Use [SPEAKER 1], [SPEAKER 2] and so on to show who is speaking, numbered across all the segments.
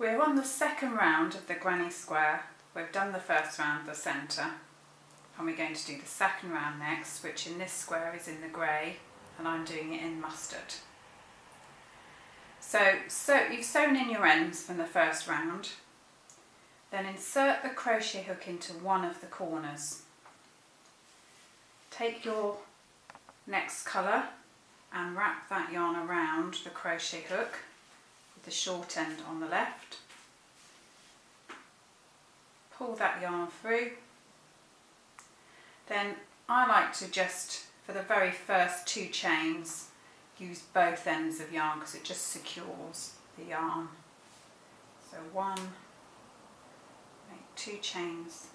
[SPEAKER 1] We're on the second round of the granny square. We've done the first round, the centre, and we're going to do the second round next, which in this square is in the grey, and I'm doing it in mustard. So you've sewn in your ends from the first round, then insert the crochet hook into one of the corners. Take your next colour and wrap that yarn around the crochet hook with the short end on the left. Pull that yarn through. Then I like to just, for the very first 2 chains, use both ends of yarn because it just secures the yarn. So 1, make 2 chains,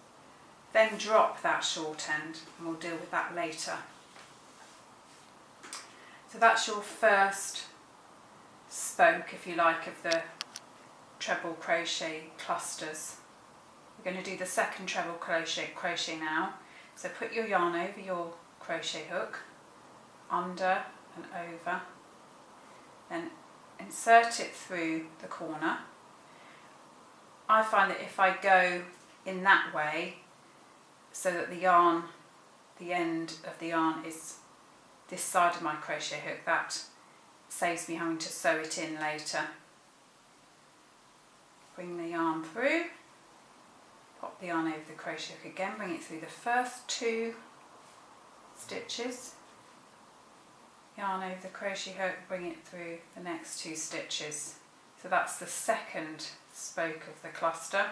[SPEAKER 1] then drop that short end, and we'll deal with that later. So that's your first spoke, if you like, of the treble crochet clusters. We're going to do the second treble crochet now. So put your yarn over your crochet hook, under and over, then insert it through the corner. I find that if I go in that way, so that the end of the yarn is this side of my crochet hook, that saves me having to sew it in later. Bring the yarn through, pop the yarn over the crochet hook again, bring it through the first 2 stitches, yarn over the crochet hook, bring it through the next 2 stitches. So that's the second spoke of the cluster.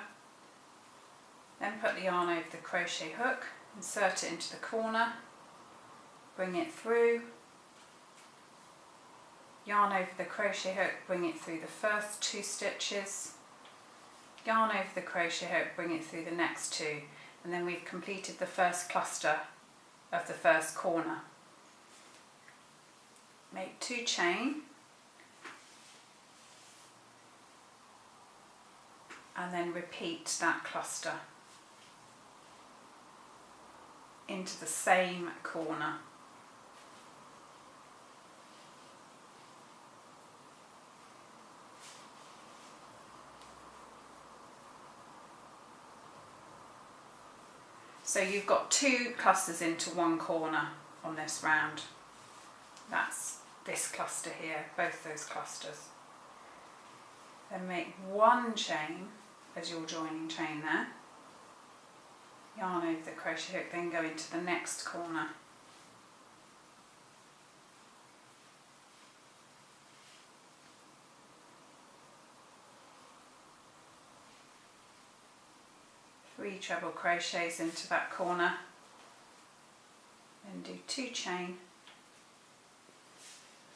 [SPEAKER 1] Then put the yarn over the crochet hook, insert it into the corner, bring it through, yarn over the crochet hook, bring it through the first 2 stitches, yarn over the crochet hook, bring it through the next 2, and then we've completed the first cluster of the first corner. Make 2 chain, and then repeat that cluster into the same corner. So you've got 2 clusters into one corner on this round. That's this cluster here, both those clusters. Then make 1 chain as your joining chain there. Yarn over the crochet hook, then go into the next corner. Three treble crochets into that corner, then do 2 chain,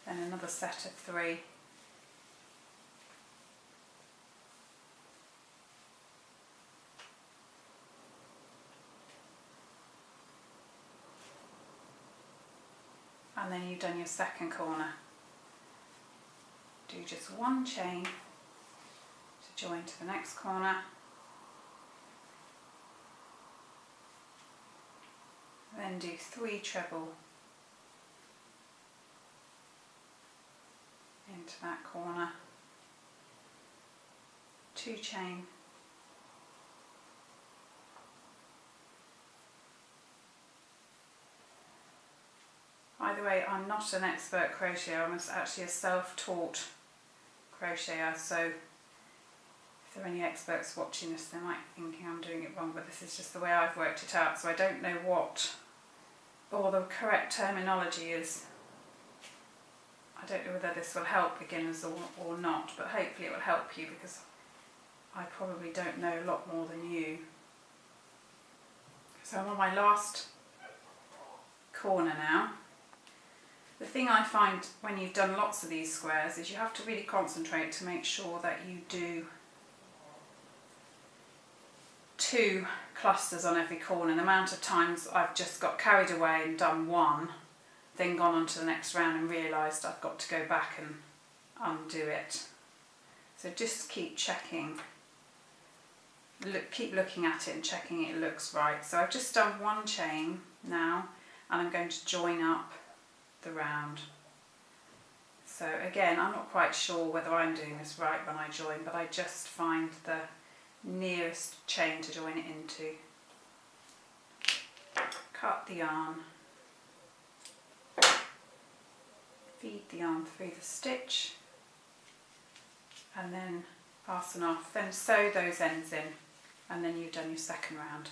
[SPEAKER 1] then another set of 3, and then you've done your second corner. Do just 1 chain to join to the next corner, then do 3 treble into that corner, 2 chain, either way, I'm not an expert crocheter, I'm actually a self-taught crocheter, so if there are any experts watching this, they might be thinking I'm doing it wrong, but this is just the way I've worked it out, so I don't know what all the correct terminology is. I don't know whether this will help beginners or not, but hopefully it will help you, because I probably don't know a lot more than you. So I'm on my last corner now. The thing I find when you've done lots of these squares is you have to really concentrate to make sure that you do 2 clusters on every corner. The amount of times I've just got carried away and done 1, then gone on to the next round and realised I've got to go back and undo it. So just keep checking, keep looking at it and checking it looks right. So I've just done 1 chain now, and I'm going to join up the round. So again, I'm not quite sure whether I'm doing this right when I join, but I just find the nearest chain to join it into. Cut the yarn, feed the yarn through the stitch, and then fasten off, then sew those ends in, and then you've done your second round.